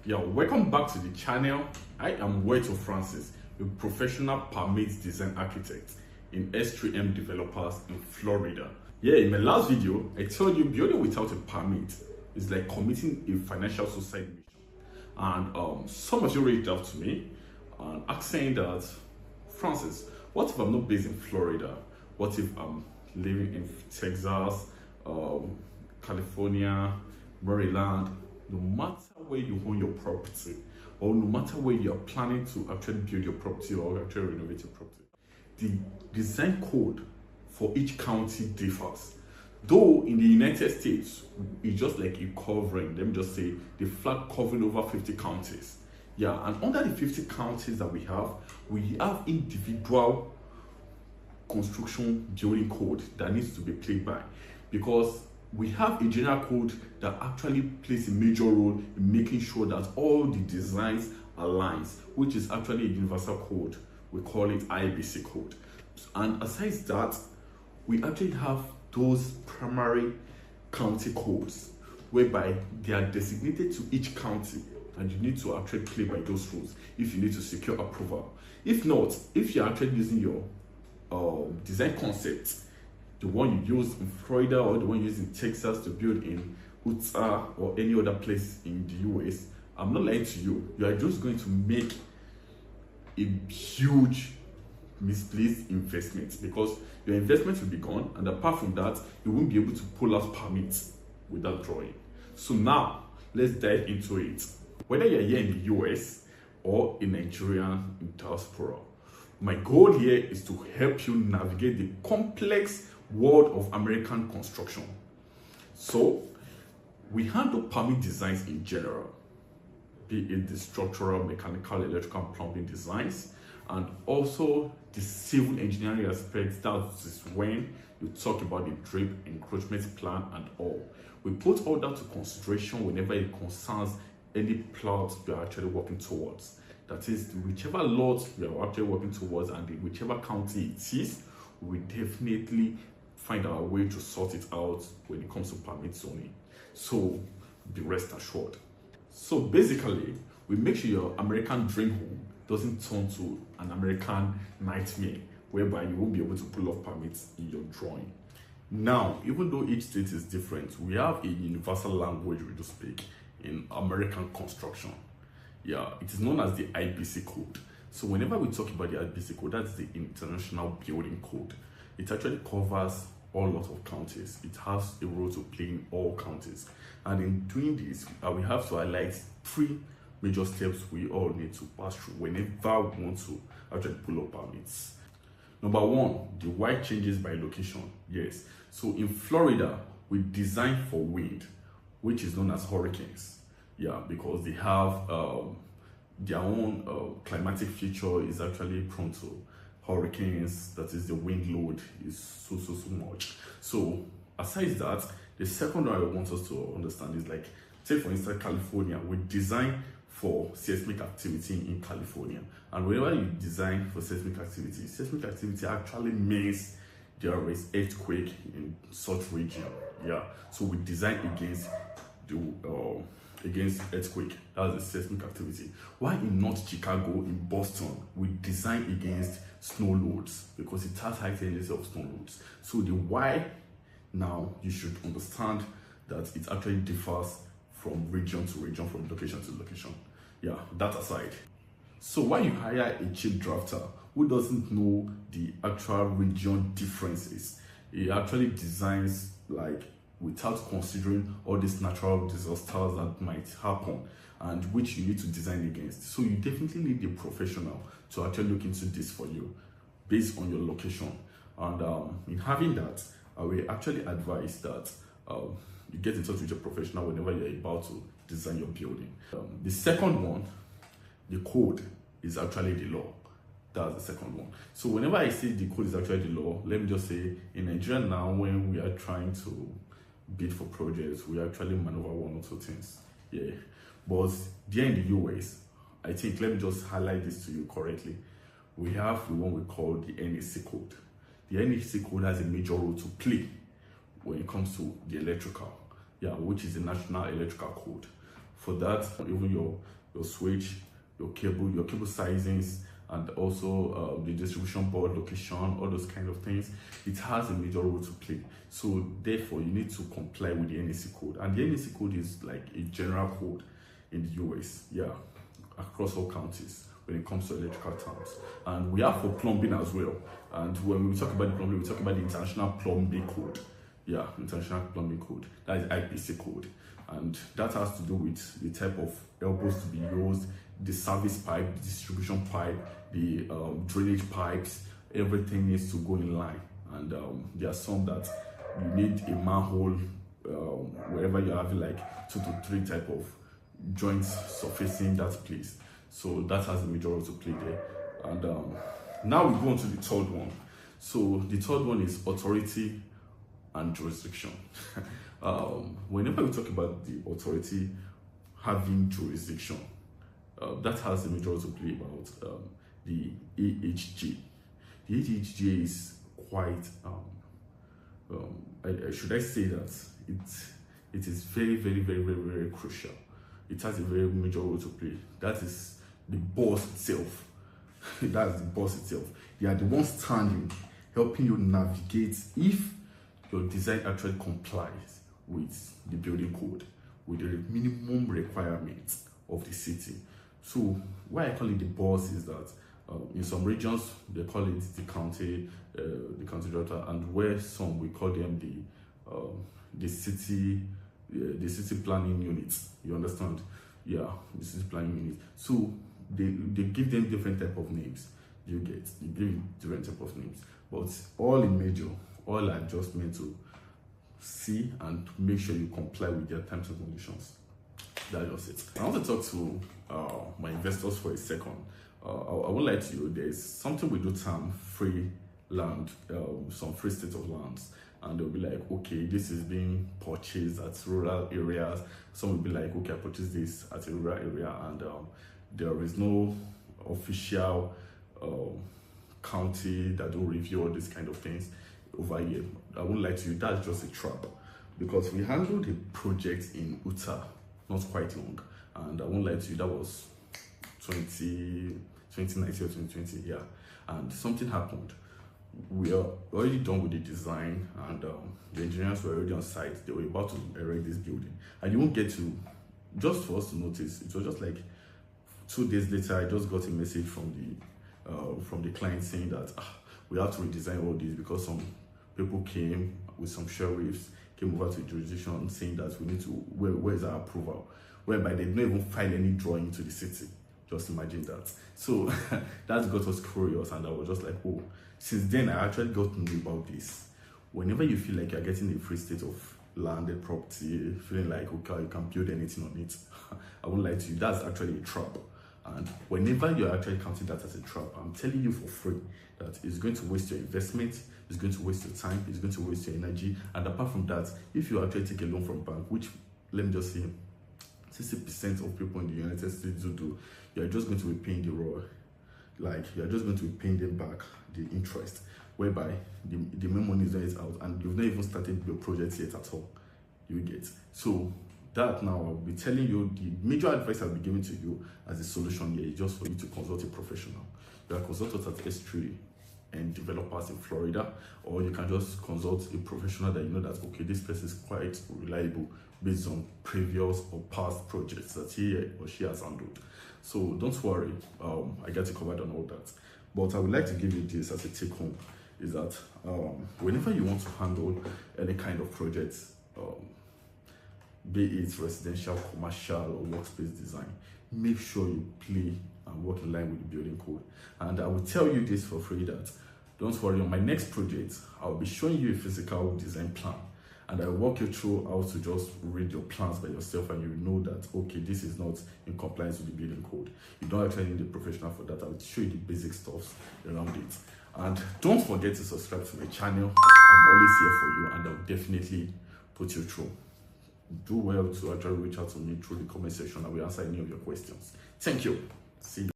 Yeah, welcome back to the channel. I am Wheto Francis, a professional permit design architect in S3N Developers in Florida. Yeah, in my last video, I told you building without a permit is like committing a financial suicide mission. And some of you reached out to me and asking that, Francis, what if I'm not based in Florida? What if I'm living in Texas, California, Maryland? No matter where you own your property, or no matter where you're planning to actually build your property or actually renovate your property, the design code for each county differs. Though in the United States, it's just like a covering, let me just say, the flag covering over 50 counties. Yeah, and under the 50 counties that we have individual construction building code that needs to be played by, because we have a general code that actually plays a major role in making sure that all the designs aligns, which is actually a universal code. We call it IBC code. And aside that, we actually have those primary county codes whereby they are designated to each county, and you need to actually play by those rules if you need to secure approval. If not, if you're actually using your design concept, the one you use in Florida or the one you use in Texas to build in Utah or any other place in the US, I'm not lying to you, you are just going to make a huge misplaced investment, because your investment will be gone, and apart from that, you won't be able to pull out permits without drawing. So now, let's dive into it. Whether you're here in the US or in Nigeria in Diaspora, my goal here is to help you navigate the complex world of American construction. So we handle permit designs in general, be it the structural, mechanical, electrical, and plumbing designs, and also the civil engineering aspects. That is when you talk about the drape, encroachment plan, and all. We put all that to consideration whenever it concerns any plot we are actually working towards. That is, whichever lot we are actually working towards and whichever county it is, we definitely find our way to sort it out when it comes to permit zoning. So be rest assured. So basically, we make sure your American dream home doesn't turn to an American nightmare whereby you won't be able to pull off permits in your drawing. Now, even though each state is different, we have a universal language we do speak in American construction. Yeah, it is known as the IBC code. So whenever we talk about the IBC code, that's the International Building Code. It actually covers all lots of counties. It has a role to play in all counties. And in doing this, we have to highlight three major steps we all need to pass through whenever we want to actually pull up permits. Number one, the why changes by location. Yes, so in Florida, we design for wind, which is known as hurricanes. Yeah, because they have their own climatic feature is actually prone to hurricanes. That is, the wind load is so much. So aside that, the second one I want us to understand is, like, say for instance California, we design for seismic activity in California, and whenever you design for seismic activity actually means there is earthquake in such region. Yeah, so we design against the against earthquake. That's the seismic activity. Why in North Chicago, in Boston, we design against snow loads? Because it has high tendency of snow loads. So the why, now you should understand that it actually differs from region to region, from location to location. Yeah, that aside. So why you hire a cheap drafter who doesn't know the actual region differences? He actually designs like without considering all these natural disasters that might happen and which you need to design against. So you definitely need a professional to actually look into this for you based on your location. And in having that, I will actually advise that you get in touch with your professional whenever you're about to design your building. The second one, the code is actually the law. That's the second one. So whenever I say the code is actually the law, let me just say in Nigeria now, when we are trying to bid for projects, we actually maneuver one or two things. Yeah, but there in the US, I think, let me just highlight this to you correctly. We have the one we call the NEC code. The NEC code has a major role to play when it comes to the electrical, yeah, which is the National Electrical Code. For that, even your switch, your cable sizings, and also the distribution board location, all those kind of things, it has a major role to play. So therefore, you need to comply with the NEC code. And the NEC code is like a general code in the US, yeah, across all counties when it comes to electrical terms. And we have for plumbing as well. And when we talk about the plumbing, we talk about the International Plumbing Code. Yeah, International Plumbing Code. That is IPC code. And that has to do with the type of elbows to be used, the service pipe, the distribution pipe, the drainage pipes. Everything needs to go in line. And there are some that you need a manhole wherever you're having like 2 to 3 type of joints surfacing that place. So that has a major role to play there. And now we go on to the third one. So the third one is authority and jurisdiction. Whenever we talk about the authority having jurisdiction, that has a major role to play about the AHJ. The AHJ is quite, should I say that it is very, very, very, very, very crucial. It has a very major role to play. That is the boss itself. That's the boss itself. They are the ones standing, helping you navigate if your design actually complies with the building code, with the minimum requirements of the city. So why I call it the boss is that in some regions they call it the county director, and where some we call them the city planning units. You understand? Yeah, the city planning unit. So they give them different type of names. You get, you give different type of names, but all in major, all are just meant to see and make sure you comply with their terms and conditions. That's just it. I want to talk to my investors for a second. I would like to, there's something we do term free land, some free state of lands, and they'll be like, okay, this is being purchased at rural areas. Some will be like, okay, I purchased this at a rural area, and there is no official county that don't review all these kind of things over here. I won't lie to you, that's just a trap, because we handled a project in Utah not quite long, and I won't lie to you, that was 2019 or 2020, yeah, and something happened. We are already done with the design, and the engineers were already on site. They were about to erect this building, and you won't get to, just for us to notice, it was just like 2 days later, I just got a message from the client saying that we have to redesign all this because some people came with some sheriffs, came over to the jurisdiction saying that we need to, where is our approval? Whereby they didn't even file any drawing to the city. Just imagine that. So that got us curious, and I was just like, oh, since then I actually got to know about this. Whenever you feel like you're getting a free state of landed property, feeling like, okay, you can build anything on it, I won't lie to you, that's actually a trap. And whenever you're actually counting that as a trap, I'm telling you for free that it's going to waste your investment, it's going to waste your time, it's going to waste your energy. And apart from that, if you actually take a loan from a bank, which, let me just say, 60% of people in the United States do, you're just going to be paying the raw, like you're just going to be paying them back the interest, whereby the main money is out, and you've not even started your project yet at all. You get. So that now I'll be telling you, the major advice I'll be giving to you as a solution here is just for you to consult a professional. You can consult us at S3N Developers in Florida, or you can just consult a professional that you know that, okay, this person is quite reliable based on previous or past projects that he or she has handled. So don't worry, I get you covered on all that. But I would like to give you this as a take home, is that whenever you want to handle any kind of project, be it residential, commercial, or workspace design, make sure you play and work in line with the building code. And I will tell you this for free that, don't worry, on my next project, I'll be showing you a physical design plan. And I'll walk you through how to just read your plans by yourself, and you know that, okay, this is not in compliance with the building code. You don't actually need a professional for that. I will show you the basic stuff around it. And don't forget to subscribe to my channel. I'm always here for you, and I'll definitely put you through. Do well to actually reach out to me through the comment section. I will answer any of your questions. Thank you. See you.